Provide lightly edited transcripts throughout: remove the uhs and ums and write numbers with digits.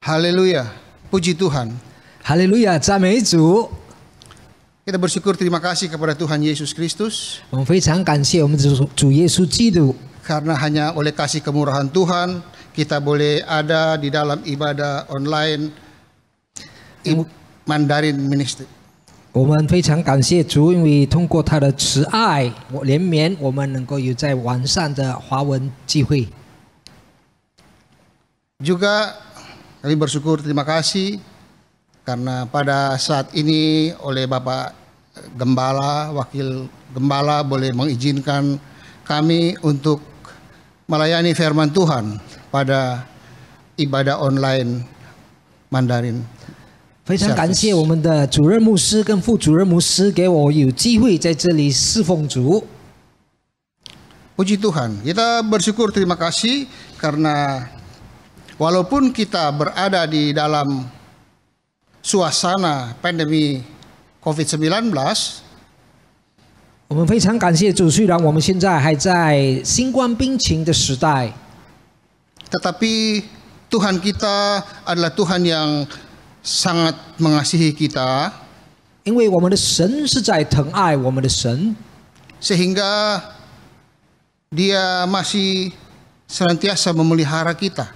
Haleluya, puji Tuhan. Haleluya，赞美主！ Kita bersyukur terima kasih kepada Tuhan Yesus Kristus 我们非常感谢我们主耶稣基督， karena hanya oleh kasih kemurahan Tuhan kita boleh ada di dalam ibadah online Mandarin Ministry. 我们非常感谢主，因为通过他的慈爱怜悯，我们能够有在完善的华文聚会。 Juga kami bersyukur terima kasih karena pada saat ini oleh Bapak Gembala, Wakil Gembala boleh mengizinkan kami untuk melayani firman Tuhan pada ibadah online Mandarin. 非常感谢我们的主任牧师跟副主任牧师给我有机会在这里侍奉主。 Puji Tuhan, kita bersyukur terima kasih karena walaupun kita berada di dalam suasana pandemi COVID-19, 我们非常感谢主，虽然我们现在还在新冠病情的时代， tetapi Tuhan kita adalah Tuhan yang sangat mengasihi kita, 因为我们的神是在疼爱我们的神， sehingga Dia masih senantiasa memelihara kita.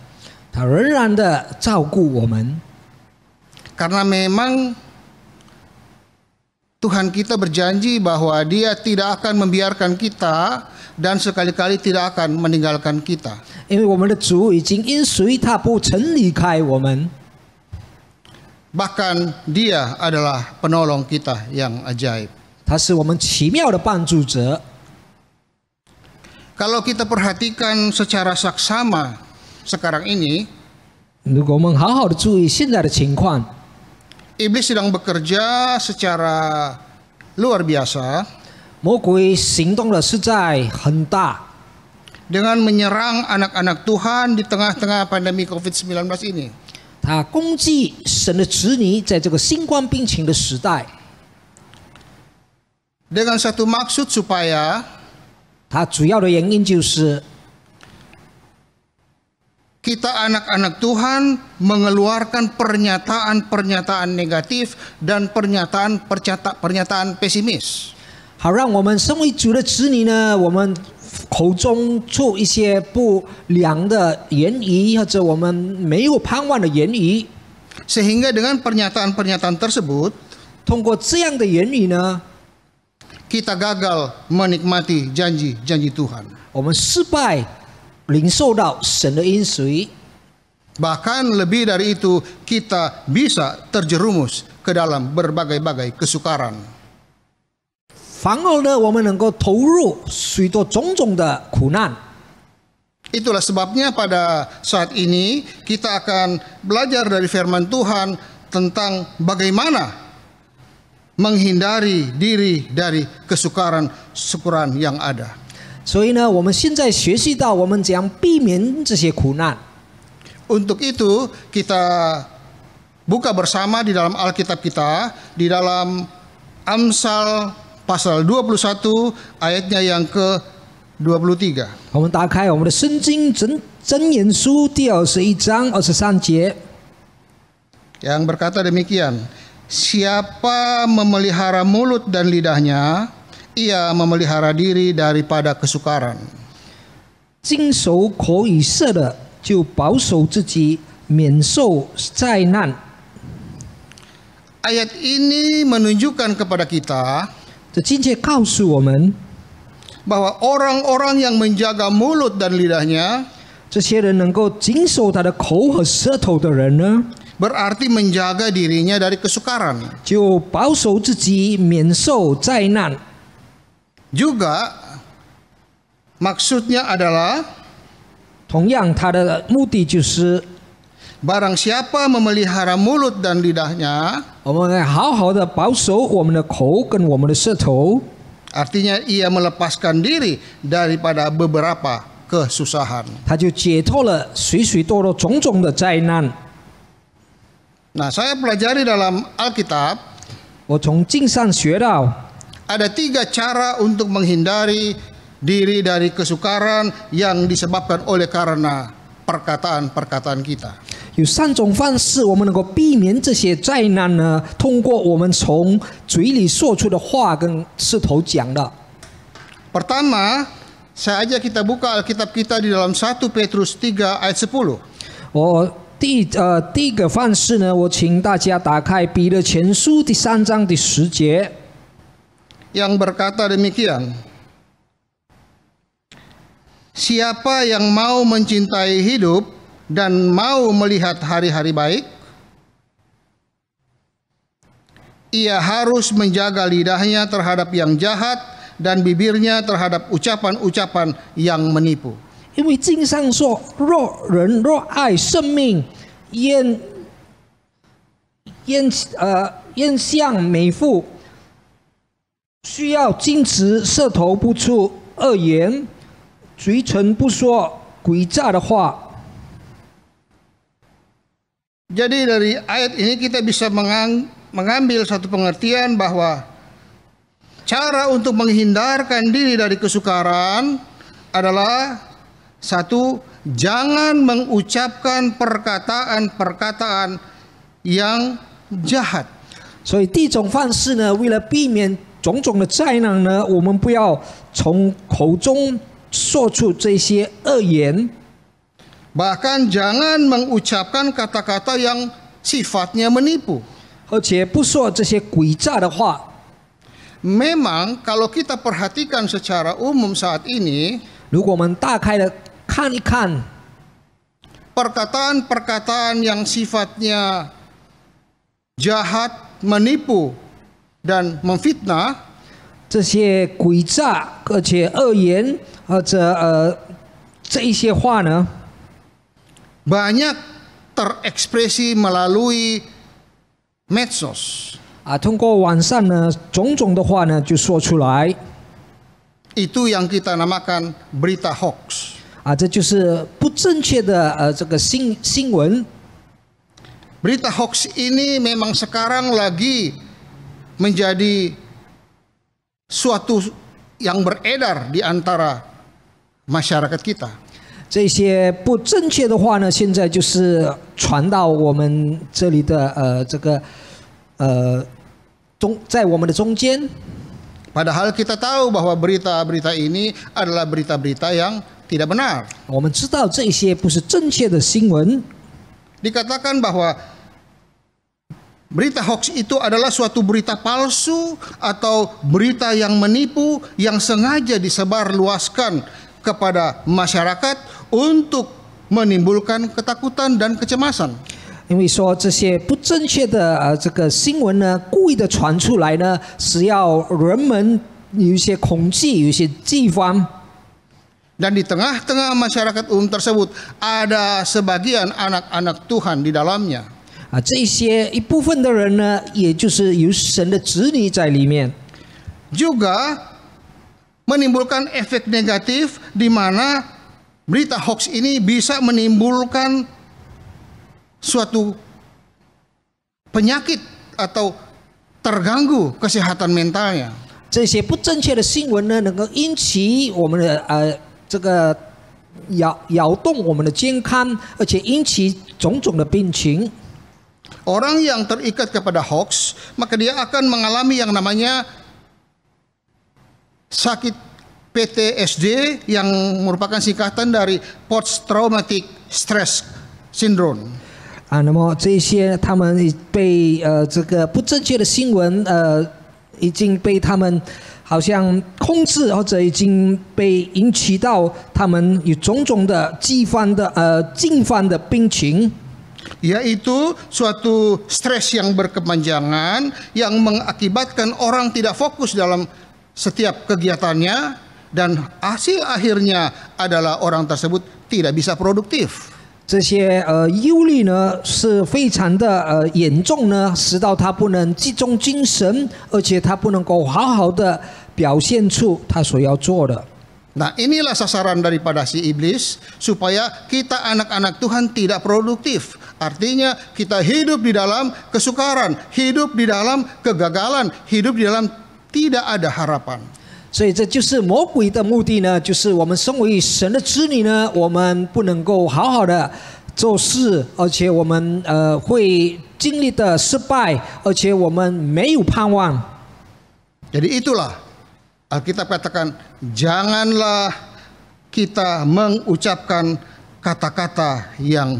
他仍然的照顾我们。 Karena memang Tuhan kita berjanji bahwa Dia tidak akan membiarkan kita dan sekali-kali tidak akan meninggalkan kita. 因为我们的主已经应许他不曾离开我们， Bahkan Dia adalah penolong kita yang ajaib. 他是我们奇妙的帮助者。 Kalau kita perhatikan secara saksama sekarang ini, 如果我们好好的注意现在的情况， iblis sedang bekerja secara luar biasa 魔鬼行动的实在很大， dengan menyerang anak-anak Tuhan di tengah-tengah pandemi COVID-19 ini. 他攻击神的子女，在这个新冠病情的时代， Dengan satu maksud supaya 他主要的原因就是 kita anak-anak Tuhan mengeluarkan pernyataan-pernyataan negatif dan pernyataan pesimis. 好让我们身为主的子女呢，我们口中出一些不良的言语，或者我们没有盼望的言语， Sehingga dengan pernyataan-pernyataan tersebut 通过这样的言语呢， kita gagal menikmati janji-janji Tuhan. 我们失败领受到神的应许， Bahkan lebih dari itu kita bisa terjerumus ke dalam berbagai-bagai kesukaran. 反而呢，我们能够投入许多种种的苦难。 Itulah sebabnya pada saat ini kita akan belajar dari firman Tuhan tentang bagaimana menghindari diri dari kesukaran-sukuran yang ada. 所以呢，我们现在学习到我们怎样避免这些苦难。 Untuk itu kita buka bersama di dalam Alkitab kita di dalam Amsal pasal 21 ayatnya yang ke-23. 我们打开我们的圣经箴言书第21章23节， Yang berkata demikian, siapa memelihara mulut dan lidahnya, ia memelihara diri daripada kesukaran. 经守口语色的，就保守自己免受灾难。 Ayat ini menunjukkan kepada kita 这经节告诉我们， bahwa orang-orang yang menjaga mulut dan lidahnya 这些人能够经守他的口和舌头的人呢， berarti menjaga dirinya dari kesukaran. 就保守自己免受灾难。 Juga maksudnya adalah 同样，他的目的就是， barang siapa memelihara mulut dan lidahnya, 我们要好好的保守我们的口跟我们的舌头， artinya ia melepaskan diri daripada beberapa kesusahan. 他就解脱了许许多多种种的灾难。 Nah, saya pelajari dalam Alkitab 我从经上学到， ada 3 cara untuk menghindari diri dari kesukaran yang disebabkan oleh karena perkataan-perkataan kita. 有3种方式，我们能够避免这些灾难呢？通过我们从嘴里说出的话跟舌头讲的。Pertama, saya ajak kita buka Alkitab kita di dalam 1 Petrus 3 ayat 10. 第一个方式呢，我请大家打开彼得前书第3章第10节， yang berkata demikian. Siapa yang mau mencintai hidup dan mau melihat hari-hari baik, ia harus menjaga lidahnya terhadap yang jahat dan bibirnya terhadap ucapan-ucapan yang menipu. 因为经上说，若爱生命，焉向美妇，需要禁止舌头不出恶言，嘴唇不说诡诈的话。 Jadi dari ayat ini kita bisa mengambil satu pengertian bahwa cara untuk menghindarkan diri dari kesukaran adalah satu, jangan mengucapkan perkataan-perkataan yang jahat. 所以第一种方式呢，为了避免种种的灾难呢，我们不要从口中说出这些恶言。 Bahkan jangan mengucapkan kata-kata yang sifatnya menipu. 而且不说这些诡诈的话。 Memang kalau kita perhatikan secara umum saat ini, 如果我们大开的看一看， perkataan-perkataan yang sifatnya jahat, menipu, dan memfitnah, 这些诡诈而且恶言或者这一些话呢， banyak terekspresi melalui medsos. 通过网上呢种种的话呢就说出来。 Itu yang kita namakan berita hoax. 这就是不正确的这个新闻。 Berita hoax ini memang sekarang lagi menjadi suatu yang beredar di antara masyarakat kita. 这些不正确的话呢，现在就是传到我们这里的在我们的中间。 Padahal kita tahu bahwa berita-berita ini adalah berita-berita yang tidak benar. 我们知道这些不是正确的新闻。 Dikatakan bahwa berita hoax itu adalah suatu berita palsu atau berita yang menipu yang sengaja disebarluaskan kepada masyarakat untuk menimbulkan ketakutan dan kecemasan. 因为说这些不正确的这个新闻呢，故意的传出来呢，是要人们有一些恐惧，有一些惧慌。 Dan di tengah-tengah masyarakat umum tersebut ada sebagian anak-anak Tuhan di dalamnya. 这些一部分的人呢，也就是有神的子女在里面。 Juga menimbulkan efek negatif di mana berita hoax ini bisa menimbulkan suatu penyakit atau terganggu kesehatan mentalnya. 这些不正确的新闻呢，能够引起我们的这个摇动我们的健康，而且引起种种的病情。 Orang yang terikat kepada hoax, maka dia akan mengalami yang namanya sakit PTSD yang merupakan singkatan dari Post Traumatic Stress Syndrome. 那么这些他们被这个不正确的新闻已经被他们好像控制，或者已经被引起到他们有种种的进犯的病情。 Yaitu suatu stres yang berkepanjangan yang mengakibatkan orang tidak fokus dalam setiap kegiatannya dan hasil akhirnya adalah orang tersebut tidak bisa produktif. 这些忧虑呢是非常的严重呢，使到他不能集中精神，而且他不能够好好的表现出他所要做的。 Nah, inilah sasaran daripada si iblis supaya kita anak-anak Tuhan tidak produktif. Artinya kita hidup di dalam kesukaran, hidup di dalam kegagalan, hidup di dalam tidak ada harapan. 所以这就是魔鬼的目的呢，就是我们身为神的子女呢，我们不能够好好的做事，而且我们会经历的失败，而且我们没有盼望。 Jadi itulah Alkitab katakan, janganlah kita mengucapkan kata-kata yang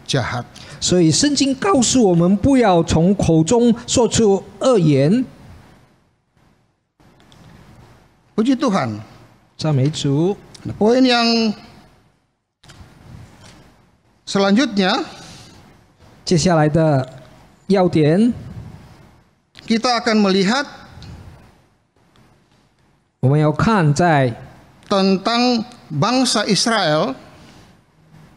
jahat. 所以圣经告诉我们，不要从口中说出恶言。 Puji Tuhan. 赞美主。 Poin yang selanjutnya, 接下来的要点， kita akan melihat 我们要看在 tentang bangsa Israel,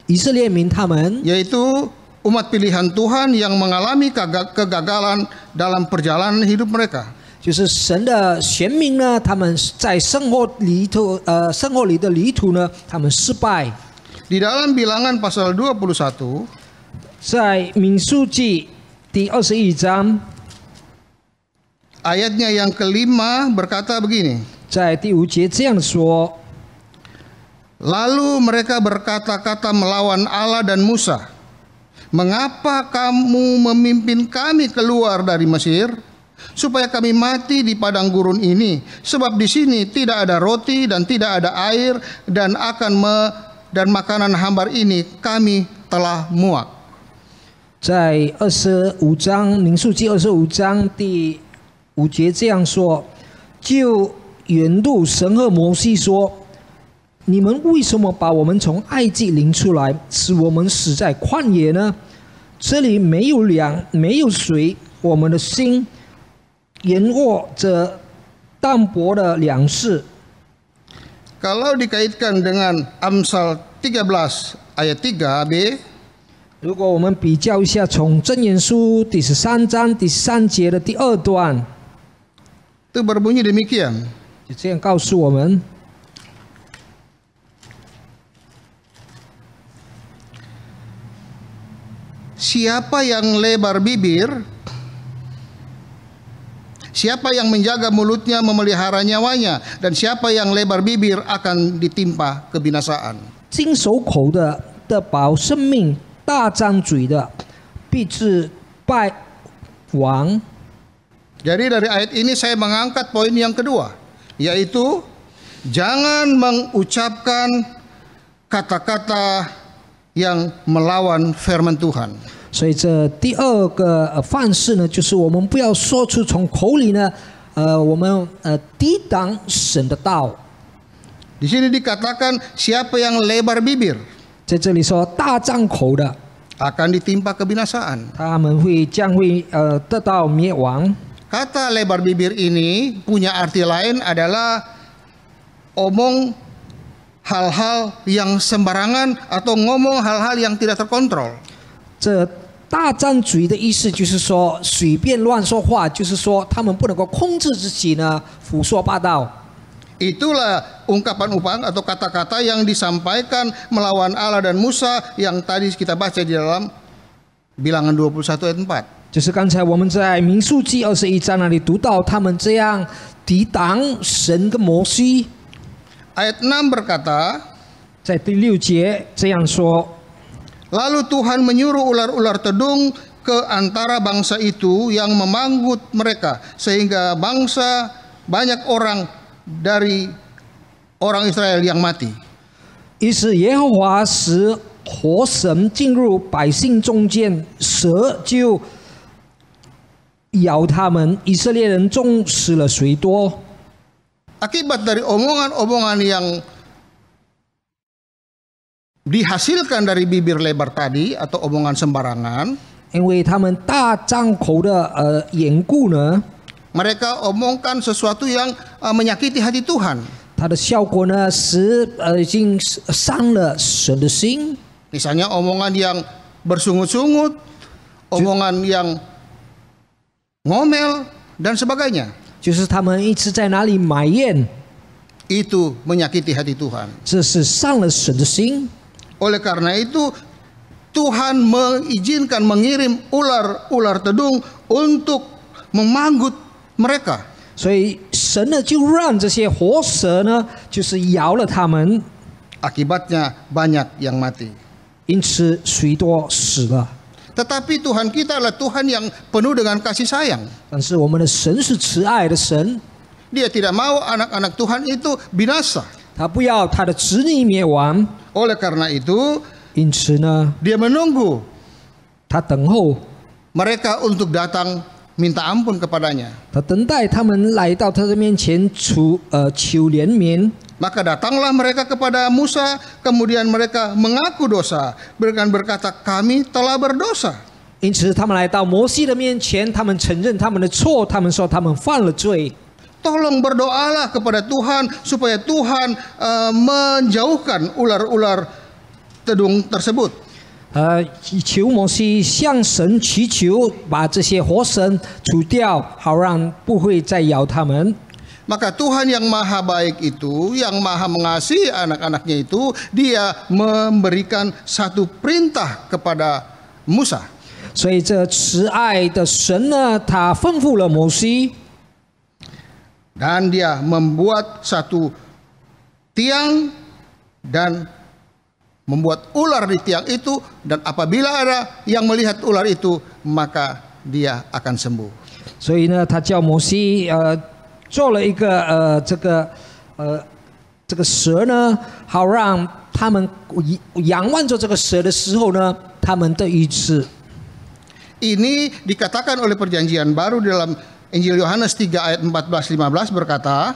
以色列民他们， yaitu umat pilihan Tuhan yang mengalami kegagalan dalam perjalanan hidup mereka. 就是神的选民呢，他们在生活里的旅途呢，他们失败。 Di dalam Bilangan pasal 21, 在民数记第21章， ayatnya yang kelima berkata begini. 在第5节这样说。 Lalu mereka berkata-kata melawan Allah dan Musa. Mengapa kamu memimpin kami keluar dari Mesir? Supaya kami mati di padang gurun ini. Sebab di sini tidak ada roti dan tidak ada air. Dan makanan hambar ini kami telah muak. 在25章民数记25章第5节这样说：就远路神和摩西说。 你们为什么把我们从埃及领出来，使我们死在旷野呢？这里没有粮，没有水，我们的心延握着淡薄的粮食。 Kalau dikaitkan dengan Amsal 13 ayat 3b, 如果我们比较一下，从箴言书第13章第3节的第2段， itu berbunyi demikian. 就这样告诉我们。 Siapa yang lebar bibir, siapa yang menjaga mulutnya memelihara nyawanya, dan siapa yang lebar bibir akan ditimpa kebinasaan. 经守口的保生命，大张嘴的必致败亡。 Jadi dari ayat ini saya mengangkat poin yang kedua, yaitu jangan mengucapkan kata-kata yang melawan firman Tuhan. 所以这第2个范式呢，就是我们不要说出从口里呢，我们抵挡神的道。 Di sini dikatakan siapa yang lebar bibir 在这里说大张口的， akan ditimpa kebinasaan. 他们将会得到灭亡。 Kata lebar bibir ini punya arti lain adalah omong hal-hal yang sembarangan atau ngomong hal-hal yang tidak terkontrol. 这大张嘴的意思就是说随便乱说话，就是说他们不能够控制自己呢，胡说八道。 Itulah ungkapan-ungkapan atau kata-kata yang disampaikan melawan Allah dan Musa yang tadi kita baca di dalam Bilangan 21 ayat 4. 就是刚才我们在民数记21章那里读到，他们这样抵挡神跟摩西。 Ayat 6 berkata, 在第6节这样说。 Lalu Tuhan menyuruh ular-ular tedung ke antara bangsa itu yang memanggut mereka, sehingga banyak orang dari orang Israel yang mati. 于是耶和华使活神进入百姓中间，蛇就咬他们，以色列人中死了许多。 Akibat dari omongan-omongan yang dihasilkan dari bibir lebar tadi atau omongan sembarangan, 因为他们大张口的缘故呢， mereka omongkan sesuatu yang menyakiti hati Tuhan. 它的效果呢是已经伤了神的心。 Misalnya omongan yang bersungut-sungut, omongan yang ngomel dan sebagainya. 就是他们一直在哪里埋怨， Itu menyakiti hati Tuhan. 这是伤了神的心。 Oleh karena itu Tuhan mengizinkan mengirim ular tedung untuk memanggut mereka. 所以神呢就让这些活蛇呢，就是咬了他们， Akibatnya banyak yang mati. 因此许多死了。 Tetapi Tuhan kita adalah Tuhan yang penuh dengan kasih sayang. 但是我们的神是慈爱的神， Dia tidak mau anak-anak Tuhan itu binasa. 他不要他的子女灭亡， Oleh karena itu, 因此呢， dia menunggu 他等候， mereka untuk datang minta ampun kepadanya. 他等待他们来到他的面前求怜悯。 Maka datanglah mereka kepada Musa, kemudian mereka mengaku dosa dengan berkata, kami telah berdosa. 因此，他们来到摩西的面前，他们承认他们的错，他们说他们犯了罪。 Tolong berdoalah kepada Tuhan supaya Tuhan menjauhkan ular-ular tedung tersebut. 求摩西向神祈求，把这些活神除掉，好让不会再咬他们。 Maka Tuhan yang maha baik itu, yang maha mengasihi anak-anaknya itu, dia memberikan satu perintah kepada Musa. 所以这慈爱的神呢，他吩咐了摩西， Dan dia membuat satu tiang dan membuat ular di tiang itu, dan apabila ada yang melihat ular itu, maka dia akan sembuh. 所以呢，他叫摩西做了一个这个蛇呢，好让他们仰望着这个蛇的时候呢，他们的医治。 Ini dikatakan oleh Perjanjian Baru dalam Injil Yohanes 3 ayat 14-15 berkata,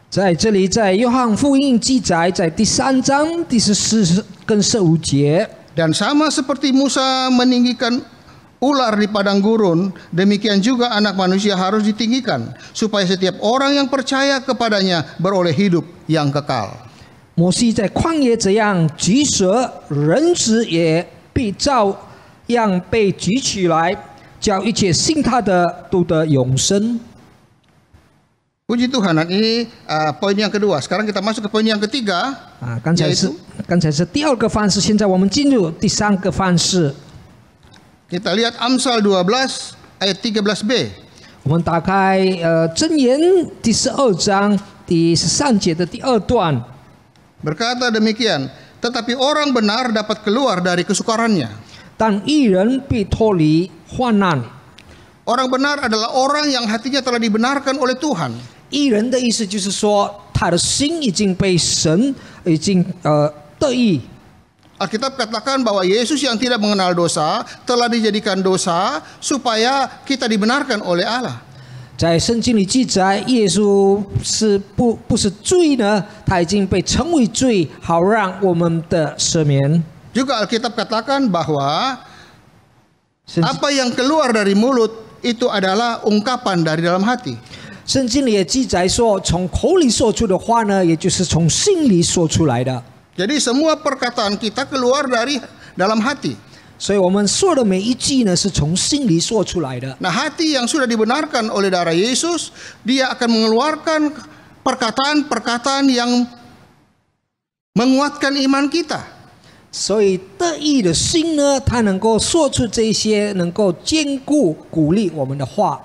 在这里，在约翰福音记载，在第3章第14跟15节， dan sama seperti Musa meninggikan ular di padang gurun, demikian juga anak manusia harus ditinggikan, supaya setiap orang yang percaya kepadanya beroleh hidup yang kekal. 摩西在旷野这样举蛇，人子也必照样被举起来，叫一切信他的都得永生。 Puji Tuhan. Dan ini poin yang kedua. Sekarang kita masuk ke poin yang ketiga. 刚才是第二个方式，现在我们进入第三个方式。 Kita lihat Amsal 12 ayat 13b. 我们打开箴言第12章第13节的第2段， Berkata demikian, tetapi orang benar dapat keluar dari kesukarannya. 但义人必脱离患难。 Orang benar adalah orang yang hatinya telah dibenarkan oleh Tuhan. 义人的意思就是说，他的心已经被神已经得意。 Alkitab katakan bahwa Yesus yang tidak mengenal dosa telah dijadikan dosa supaya kita dibenarkan oleh Allah. 在圣经里记载，耶稣是不是罪呢？他已经被称为罪，好让我们的赦免。 Juga Alkitab katakan bahwa apa yang keluar dari mulut itu adalah ungkapan dari dalam hati. 圣经里也记载说，从口里说出的话呢，也就是从心里说出来的。 Jadi semua perkataan kita keluar dari dalam hati. 所以我们说的每一句呢，是从心里说出来的。 Nah, hati yang sudah dibenarkan oleh darah Yesus, dia akan mengeluarkan perkataan-perkataan yang menguatkan iman kita. 所以得意的心呢，它能够说出这些能够坚固、鼓励我们的话。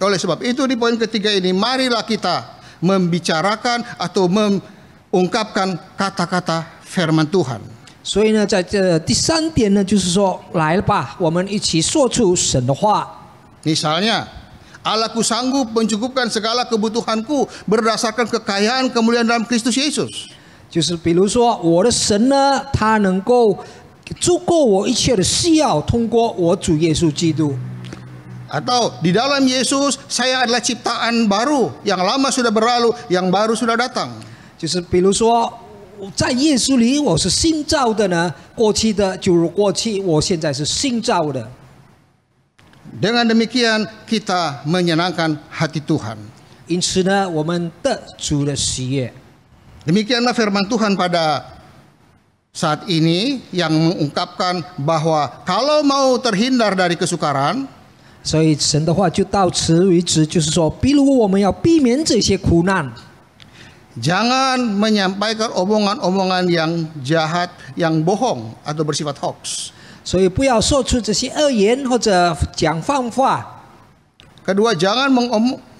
Oleh sebab itu di poin ketiga ini, marilah kita membicarakan atau mengungkapkan kata-kata firman Tuhan. 所以呢，在这第3点呢，就是说，来吧，我们一起说出神的话。 Misalnya, Allahku sanggup mencukupkan segala kebutuhanku berdasarkan kekayaan kemuliaan dalam Kristus Yesus. 就是比如说，我的神呢，他能够足够我一切的需要，通过我主耶稣基督。 Atau di dalam Yesus saya adalah ciptaan baru, yang lama sudah berlalu, yang baru sudah datang. 就是比如说，在耶稣里我是新造的呢，过去的就如过去，我现在是新造的。 Dengan demikian kita menyenangkan hati Tuhan. 因此呢，我们得主的喜悦。 Demikianlah firman Tuhan pada saat ini yang mengungkapkan bahwa kalau mau terhindar dari kesukaran, 所以神的话就到此为止，就是说，比如我们要避免这些苦难， jangan menyampaikan omongan-omongan yang jahat, yang bohong atau bersifat hoax. 所以不要说出这些恶言或者讲放话。 Kedua, jangan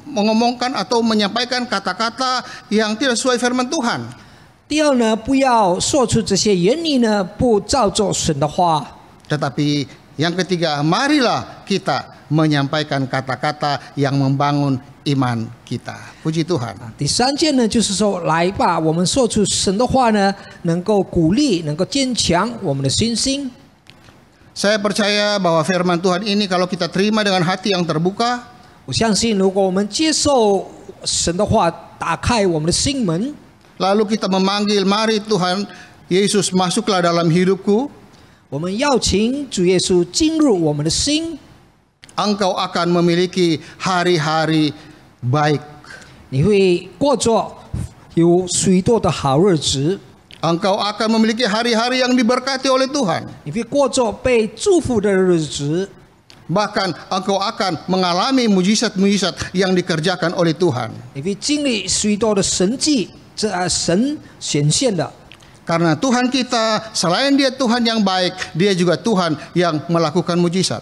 mengomongkan atau menyampaikan kata-kata yang tidak sesuai firman Tuhan. 第二呢，不要说出这些言语呢，不照做神的话。 Tetapi yang ketiga, marilah kita menyampaikan kata-kata yang membangun iman kita. Puji Tuhan. 第三件呢，就是说，来吧，我们说出神的话呢，能够鼓励，能够坚强我们的信心。 Saya percaya bahwa firman Tuhan ini kalau kita terima dengan hati yang terbuka, 我相信，如果我们接受神的话，打开我们的心门， lalu kita memanggil, mari Tuhan Yesus masuklah dalam hidupku, 我们邀请主耶稣进入我们的心， engkau akan memiliki hari-hari baik. 你会过着有许多的好日子， Engkau akan memiliki hari-hari yang diberkati oleh Tuhan. 你会过着被祝福的日子， Bahkan engkau akan mengalami mujizat-mujizat yang dikerjakan oleh Tuhan. 你会经历许多的神迹，这神显现的。 Karena Tuhan kita selain dia Tuhan yang baik, dia juga Tuhan yang melakukan mujizat.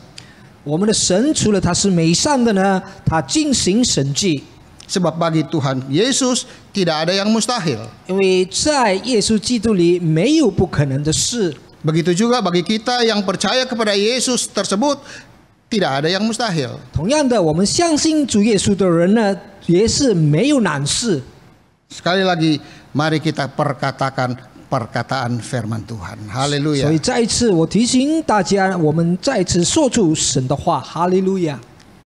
我们的神除了他是美善的呢，他进行神迹。 Sebab bagi Tuhan Yesus tidak ada yang mustahil. 因为在耶稣基督里没有不可能的事。 Begitu juga bagi kita yang percaya kepada Yesus tersebut, tidak ada yang mustahil. 同样的，我们相信主耶稣的人呢，也是没有难事。 Sekali lagi, mari kita perkatakan perkataan firman Tuhan. 所 Haleluya. 以再一次，我提醒大家，我们再次说出神的话，哈利路亚。